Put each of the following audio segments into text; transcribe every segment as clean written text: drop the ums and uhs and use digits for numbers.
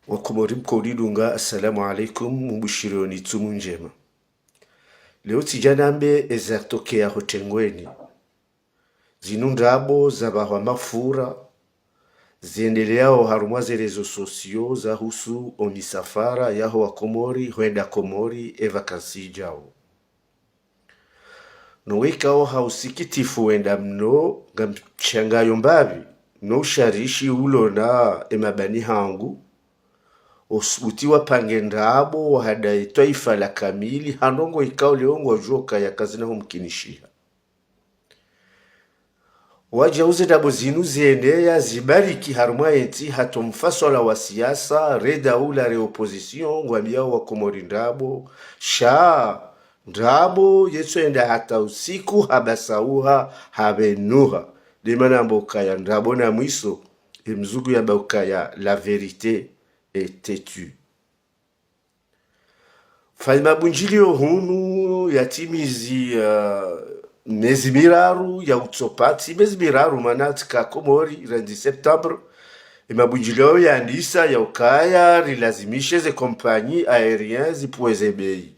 Wakomori mkoridunga, assalamu alaikum, mbushirioni tumu njema. Leo tijanambe ezatokea hotengweni. Zinundabo za bahwa mafura, ziendeleao harumwa ze rezo sosio za husu omisafara yaho wakomori, huenda komori evakansi jao. Nowekao hausikitifu wenda mno gamchangayo mbavi, no usharishi ulo na emabani hangu, utiwa pangendabo wahadai taifa la kamili hanongo ikao leongo joka ya kazina humkinishia waja uze dabo zinu ziendea zibariki harumwa enti hato mfaswala wa siasa reda ula re opposition ngwambia wa komori ndabo sha ndabo yeso enda hata usiku habasauha habenuha dimana mboka ya ndabo na mwiso mzugu ya mboka ya la verite est têtu. Falma bunjilio hunu yatimizi mezi miraru ya utsopati mezi miraru manatika komori rendi septembre mabunjilio ya ndisa ya ukaya rilazimishe ze kompanyi aérien zipueze bei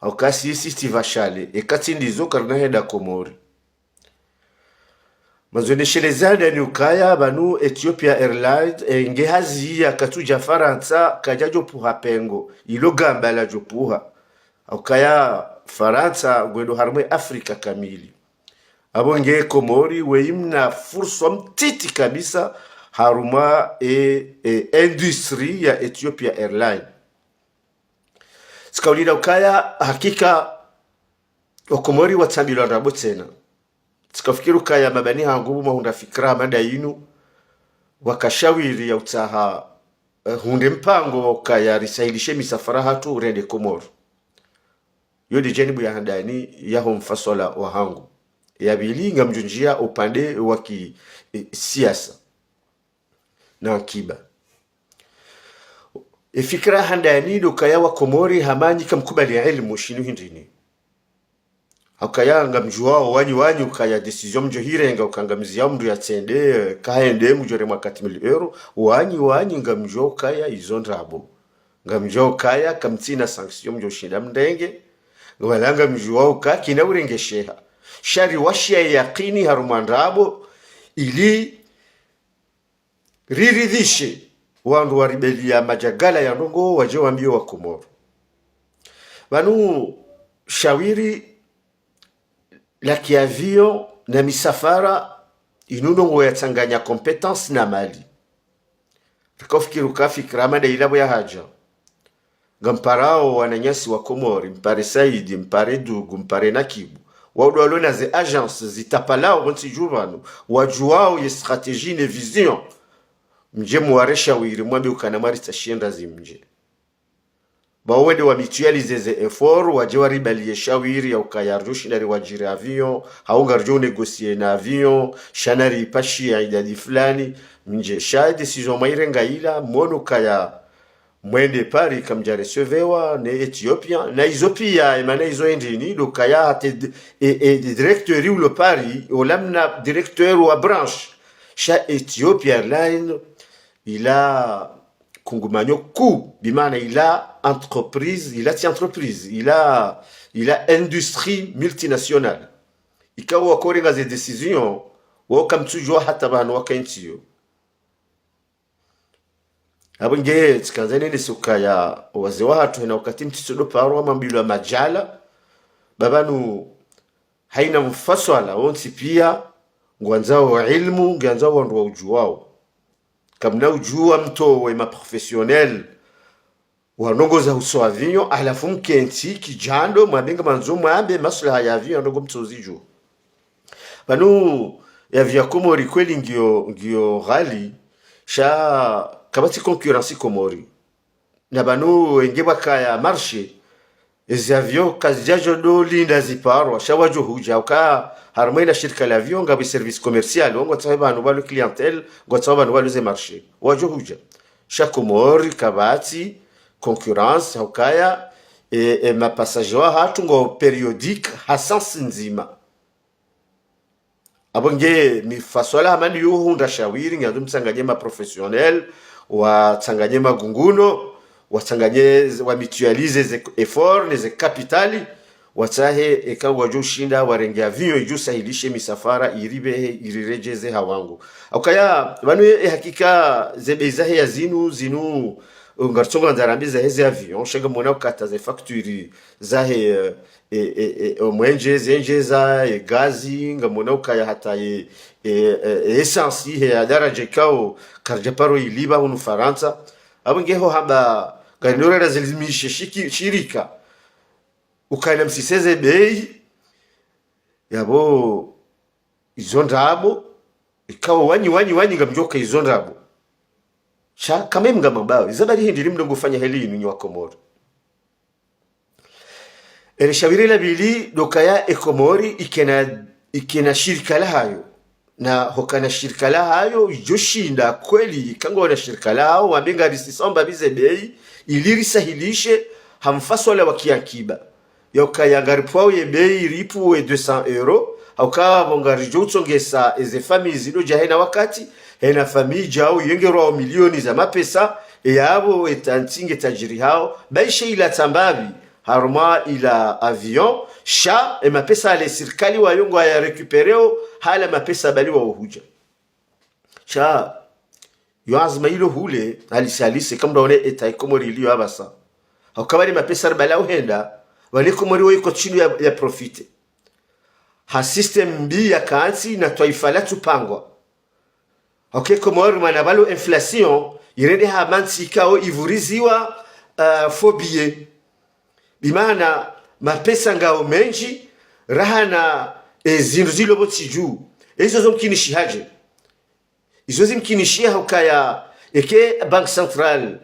aukasi isi stivashale ekati ndizo karna heda komori mazoneshelezana ni ukaya banu Ethiopia Airlines engehazi ya katuja Faransa kajajo puha pengo ilo gamba la jopuha ukaya Faransa gwendo harmwe Afrika kamili abo nge komori weimna fursa mtiti kabisa haruma industry ya Ethiopia Airlines skaulida ukaya hakika wakomori watambilo rabo tena tikafikiru kaya mabani hangu mahunda fikra mada inu wakashawiri ya utaha hunde mpango kaya risailishe misafara hatu urende Komoro yodi jenibu ya handani yaho mfasola wa hangu ya bilinga mjunjia upande waki siasa na akiba fikra handani do kaya wa Komori hamanyi kamkubali ya ilmu shinu hindini akaya ngamjuao wanyu kaya decision mjo hirenga ukangamzia mndu ya tsende kaende mjore mwakati €1,000 wanyu ngamjo kaya izo ndrabo ngamjo kaya kamtina sanction mjo shinda mndenge ngwalanga mjuao kina urengesheha shari washia yaqini harumandrabo ili riridhishe wandu wa ribelia majagala ya ndongo waje wambio wa Komoro banu shawiri la kiavio na misafara inunongo yatanganya competence na mali rikofikiruka fikra mada ilabo ya haja ngamparao wananyasi wa Komori mpare Saidi mpare Dugu mpare Nakibu waudwalo na ze agence zitapalao wansi juvanu wajuao ye strategie ne vision mje muwaresha wiri mwambi ukanamari tashienda zimje bawede wa mutualize ze effort waje waribalie shawiri ya ukayarjushi ndari wajiri avion haunga rjo negocier na avion shanari pashi ya idadi fulani mje sha decision mairenga ila mono kaya mwende pari kamja recevewa ne Ethiopia na Ethiopia emana izo endini do kaya ate directeur ou le pari olamna directeur wa branche sha Ethiopia Airlines ila kungumanyo ku bimana ila entreprise ila industrie multinationale ikawa wakorenga ze decision wakamtujwa hata bana wakaintiyo abunge tsikazene ni sukaya waze watu na wakati mtisudo paro mambilo majala babanu haina mfaswala wonsi pia ngwanzao wa ilmu ngwanzao wa ujuwao kamna ujua mto wa maprofessionnel wanongoza uso avinyo alafu mkenti kijando mwabenga manzumu ambe maslaha ya avinyo ndogo mtoziju banu ya vya Komori kweli ngio ghali sha kabati concurrence Komori na banu engeba kaya marché ezi avion kazijajo do linda ziparwa shawajo huja uka harmaina shirika la avion ngabi service commercial wango tsaba no balu clientèle ngo tsaba no balu ze marché wajo huja sha Komori kabati concurrence ukaya ma passager hatu ngo periodique hasansi nzima abonge mifaswala hamani yuhu ndashawiri ngadu mtsanganye ma professionnel wa tsanganye magunguno watsanganye wa mutualize ze effort ne ze kapitali watahe ekawa jo shinda warenge avion iju sahilishe misafara iribehe irirejeze hawangu akaya banu hakika zebezahe ya zinu ngartsonga nzarambiza heze avion shega mona ukata ze facture zahe mwenje zenjeza gazi ngamona ukaya hata essence he daraja kao karjaparo iliba unu Faransa abongeho haba ganora razilimishe shirika ukaina msiseze bei yabo izo ndabo ikawa wanyi ngamjoka izo ndabo cha kama mgamabao izabari hindi limdo ngufanya heli inu nywa Komoro ereshabirila bili dokaya ekomori ikena shirika lahayo na hokana shirika lahayo joshinda kweli kango na shirika lao wambenga risisomba bize bei iliri sahilishe hamfaswala wakiakiba yokaya garipwao ye bei ripu 200 euro haukawa bongari jotsongesa eze family zido jahena wakati hena family jao yengerwa milioni za mapesa yabo etantinge tajiri hao baisha ila tambabi harma ila avion sha mapesa ale serikali wayongo ya recupereo hala mapesa bali wa uhuja sha yoazma ilo hule alisalise kama ndaone eta ikomori iliyo abasa haukawa mapesa bala uhenda wale Komori wiko chini ya profite ha system mbi ya kansi na taifa la tupangwa okay Komori manabalo inflation irede ha mansi kao ivuriziwa phobie bimana mapesa ngao menji rahana zindu zilo botiju ezo zomkinishi haje izo zimkinishia hukaya eke bank central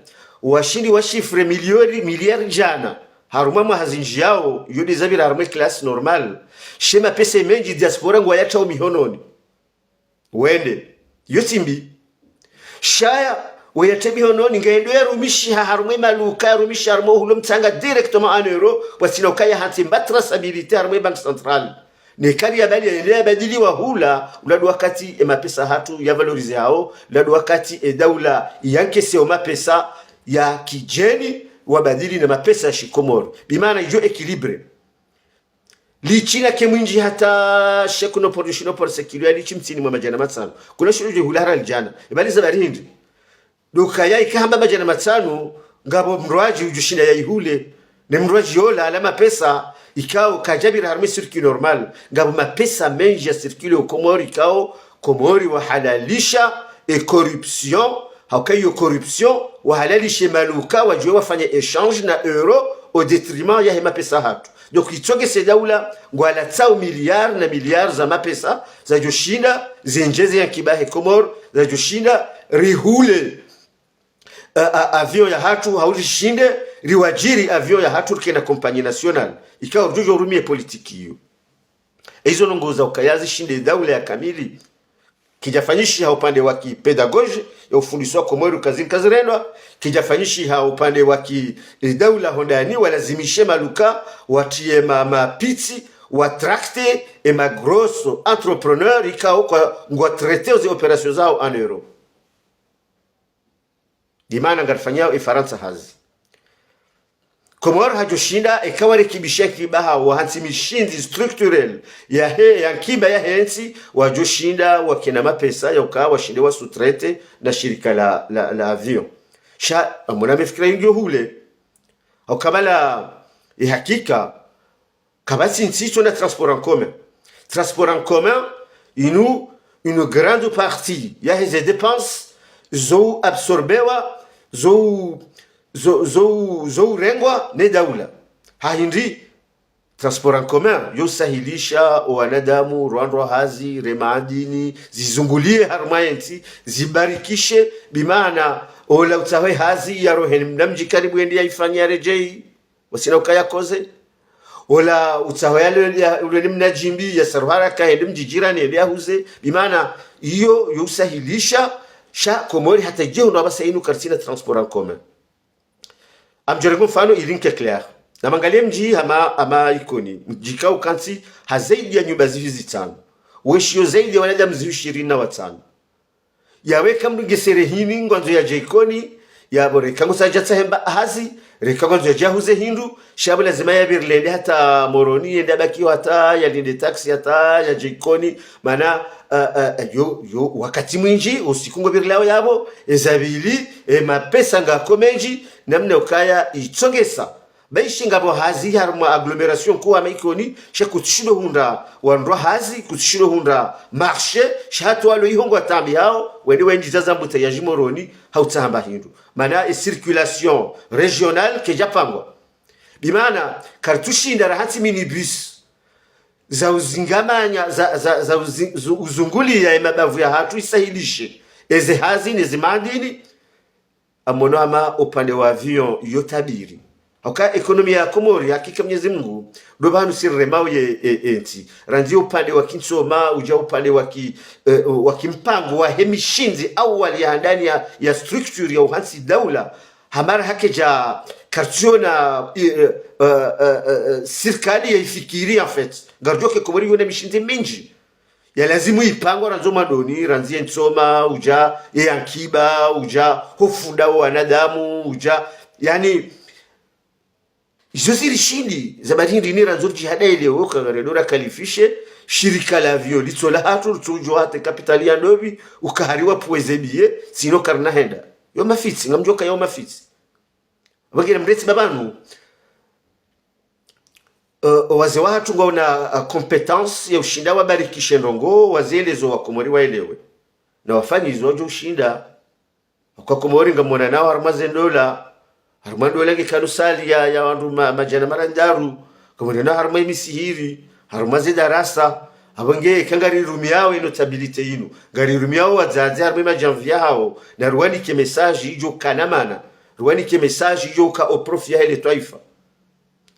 washindi wa shifre miliari jana haruma hazinji yao yodi zabira haruma class normal shema pesa menji diaspora ngwa yacha mihononi wende yotimbi shaya wayate mihononi ngaendo yarumishi haruma maluka rumishi haruma hulo mtanga directement en euro wasina ukaya hati mbatra stabilité haruma bank central ne kali ya bali ya badili wa hula uladu wakati mapesa hatu ya valorize hao uladu wakati daula yankese o mapesa ya kijeni wabadili na mapesa ya shikomoro bimana ijo equilibre lichina kemwinji hata shekuno production por sekilu lichi mtini mwa majana matano kuna shuru hulara aljana ibaliza barindi dokaya ikahamba majana matano ngabo mrwaji ujushinda ya ihule ne mrwaji yola ala mapesa ikao kajabira harmi circuit normal ngabo mapesa menji ya circuit au Komori ikao Komori wa halalisha et corruption haukayo corruption wahalalishe maluka wajue wafanye échange na euro au détriment ya mapesa hatu donc itoke sedaula ngwala tsao miliard za mapesa za joshinda zenjeze ya kibahe Komor za joshinda rihule avion ya hatu haulishinde riwajiri avion ya hatu kena kompani national ikawa jojo rumie politiki hiyo hizo nongoza ukayazi shinde daula ya kamili kijafanyishi ha upande wa kipedagoji ya ufundisi wa Komoro kazirendwa kijafanyishi ha upande wa daula hondani walazimishe maluka watie mapiti watrakte e magrosso entrepreneur ikao kwa ngwa traiter aux opérations zao en euro dimana ngarfanyao Faransa hazi Komoro hajoshinda ikawa rekibisha kibaha wahansi mishinzi structurel ya kiba ya hensi wajoshinda wakina mapesa ya ukawa washinde wa sutrete na shirika la avion sha amuna mefikira yingi hule au kabala hakika kabasi nsicho na transport en commun une grande partie ya heze dépenses zo absorbewa zo rengwa ne daula haindi transport en commun yosahilisha wanadamu rwandwa hazi remadini zizungulie harmaenti zibarikishe bimana ola utawe hazi ya rohen mnamji karibu endi yaifanya rejei wasina ukayakoze ola utawe yale mnajimbi ya sarwara kaende mjijirani endi yahuze bimana iyo yosahilisha sha Komori hata jeo na basa inu kartina transport en commun amjorego mfano ilinke clair na mangalie mji ama ikoni mjikao kansi hazaidi ya nyumba zivi zitano weshio zaidi ya wanadamu 25 yaweka mngesere hini ngwanzo ya jaikoni ya bore kango saja tsahemba hazi reka ngwanzo ya jahuze hindu shabu lazima ya birlende hata moroni yenda baki hata ya linde taxi hata ya jaikoni mana yo wakati mwinji usikungo birlao yabo ezabili mapesa ngakomenji namne ukaya itsongesa baishinga bo hazi harma agglomeration ko amaikoni she kutshido hunda wandwa hazi kutshido hunda marché shato alo ihongo atambi hao wende wenji zazambuta ya jimoroni hautahamba hindu mana circulation régionale ke japangwa bimana kartushinda rahati minibus za uzingamanya za uzunguli ya mabavu ya hatu isahilishe eze hazi nezimandini amono ama upande wa avion yotabiri Hauka ekonomi ya Komori hakika Mwenyezi Mungu ndo banu sirre mawe enti ranzi upande wa kinsoma uja upande wa kimpango wa hemishinzi au wali ndani ya structure ya uhansi daula hamara hakeja kartiona serikali ya ifikiri en fait gardoke Komori yone mishinzi mingi ya lazimu ipango ranzo madoni ranzi ensoma uja yankiba uja hofunda wa wanadamu uja yani Josiri shindi zabarindi ni ranzo jihada ile woka garedora kalifishe shirika la vio litsola hatu tujo hate kapitali ya ndobi ukahariwa puezebie sino karna henda yo mafitsi ngamjoka yo mafitsi bagire mreti babanu waze watu ngona competence ya ushinda wabarikishe ndongo wazelezo wa Komori waelewe na wafanye zojo ushinda kwa Komori ngamona nao harmazendola harumando lege kanusali ya wandu majana marandaru kamwe na harumai misihiri harumaze darasa abange kangari rumiao ino stabilite ino ngari rumiao wazazi harumai majamvia hao na ruwani ke message ijo kanamana ruwani ke message ijo ka oprofia ile taifa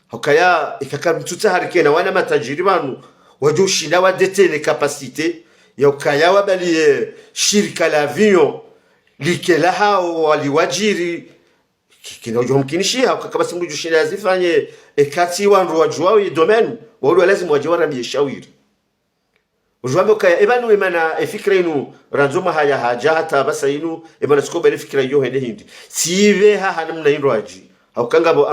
hokaya ikaka mtuta harike na wana matajiri banu wajo shinda wa detene capacité ya ukaya wabali shirika la avion likela hao waliwajiri kinojo mkinishia kama simu jushina zifanye ekati wandu wajwao ye domaine wao lazima wajwara bieshawiri ujwambe kaya ebanu emana efikra inu ranzoma haya haja hata basa inu emana sikoba ile fikra yo hende hindi sive ha hanamna indwaji haukanga bo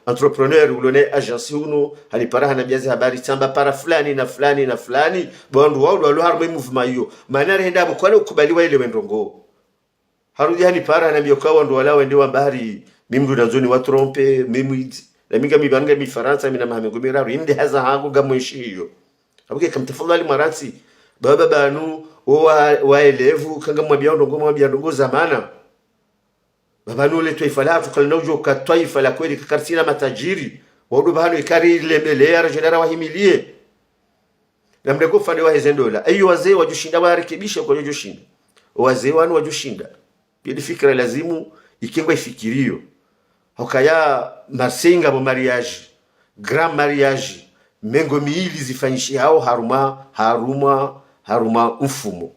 entrepreneur ulone agence uno halipara hana biazi habari tamba para fulani na fulani na fulani bondu wao walo harmo movement hiyo manare henda bo kwani ukubaliwa ile wendongo harudi hani para na biokawa ndo wala wende wa bahari mimdu nazoni wa trompe mimwidi na minga mibanga mi Faransa mina mahamengo inde haza hangu gamweshi hiyo abuke kamtafadhali maransi baba banu wa elevu kanga mwabia ndongo zamana baba nule taifa la tukalina ujo ka taifa la kweli kakartina matajiri wadu banu ikari lembelea general wahimilie na mdego fande wa hezendola ayo wazee wajushinda warekebisha kwa joshinda wazee wanu wajushinda bidi fikra lazimu ikengwa ifikirio hokaya marsenga bo mariage grand mariage mengo miili zifanyishi hao haruma mfumo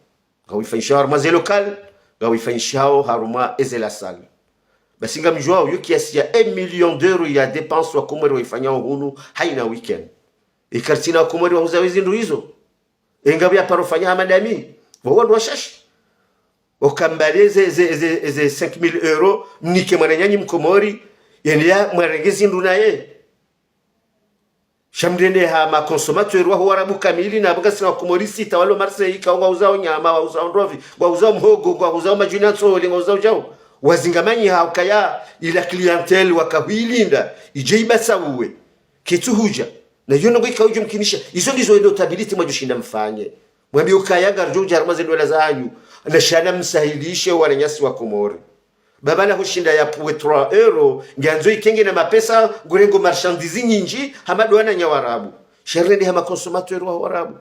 gawifanisha haruma ze local gawifanisha hao haruma ezela sal basinga mjua uyo kiasi ya 1 million d'euros ya dépense wa Komori waifanya hunu haina weekend ikartina wa Komori wauza wizindu hizo engabi aparofanya amadami wao washashi okambaleze ze 5000 euros nike mwananyanyi mkomori yenea mwarengezi ndunaye shamdende ha ma consommateur wa warabu kamili na banga sina Komori sita walo Marseille kaunga uzao nyama wa uzao ndovi wa uzao mhogo wa uzao majuna tsoli wa uzao jao wazingamanyi ha ukaya ila clientele wakahilinda ijeiba sawe kitu huja na yono ngika uje mkinisha izo ndizo ndio stability mwajushinda mfanye mwambi ukaya garjo jarmaze dola za hanyu na shana msahilishe wananyasi wa Komori baba na hushinda ya puwe 3 euro nganzo ikenge na mapesa gurengo marchandise nyinji hamado wana nyawarabu sherende hama consommateur wa warabu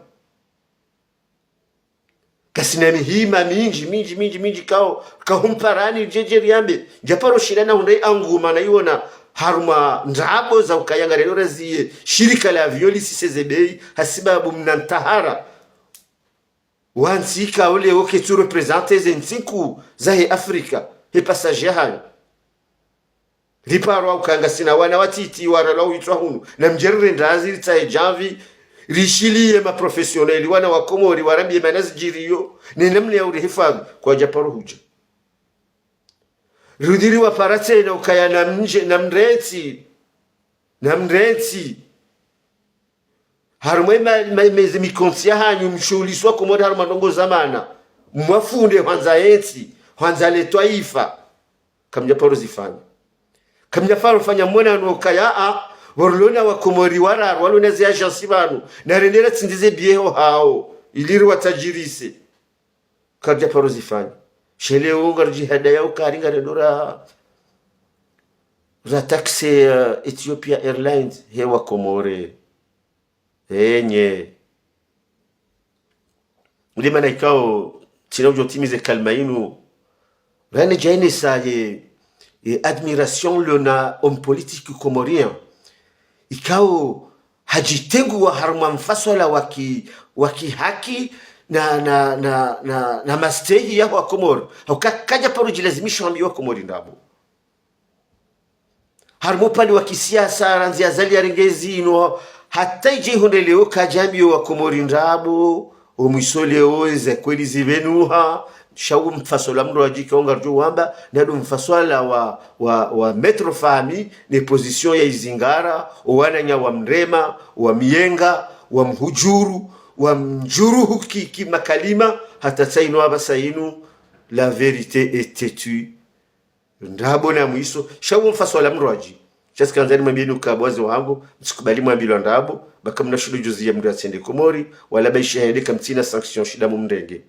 kasinami hima minji kao humparani jeje yambe japaro shirana hundai anguma na iona haruma ndabo za ukayanga leo razie shirika la violi CCZB hasibabu mnantahara wansika ule woke tu representer zensiku zahe Afrika he passager hayo riparo ukanga sina wana watiti warala uitwa hunu na mjerre ndazi tsae janvi rishilie maprofesioneli wana wa Komori warambie manazijiriyo ni namna ya urihifadhi kwa japaro huja rudiri wa parate na ukaya na mreti harumwe mezi mikonsia hanyu mshuliswa Komori haruma ndongo zamana mwafunde hanza eti hanza letwa ifa kamjaparo zifanya kamjaparo fanya mwena nukaya warulona wa Komori wararu walona zi ajansi banu na rendera tsindize bieho hao iliri watajirise kamjaparo zifanya shele ungar jihada ya ukaringa redora za taxi Ethiopia Airlines hewa Komore enye ndima na ikao tina ujotimize kalmainu rane jaine sa admiration lona homme politique comorien ikao hajitengu wa haruma mfaswala waki haki na masteji ya wa Komoro kaja paru jilazimisha ambiwa Komori ndabo harimo pali wa kisiasa ranzi azali ya ringezi ino hata ije hunde leo kajambiwa wa Komori ndabo omwisole oze kweli zivenuha shawu mfasola mro ajika onga rjo wamba nado mfasola wa metro fami ne position ya izingara owananya wa mrema wa mienga wa mhujuru wa mjuruhu ki makalima hata saino abasainu la vérité est têtue ndabo na mwiso shawu mfasola mro aji chaskanzani mabinu kabwazi wangu msikubali mwambilo ndabo bakamna shudu juzi ya mdo atsende Komori wala baishahede kamtina sanction shida mumndege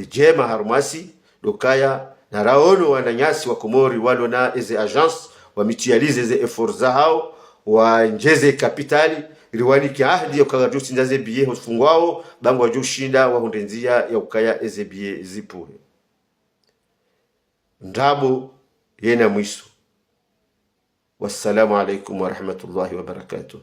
jema harumasi dokaya na raono wananyasi wa Komori walo na eze agence wa mutualize eze efforts za hao wa njeze kapitali riwani ki ahdi ya ukagaju sindaze biye hosfungwao bangu wajuu shinda wa hundenzia ya ukaya eze biye zipuhe ndabo yena mwiso. Wassalamu alaikum wa rahmatullahi wa barakatuh.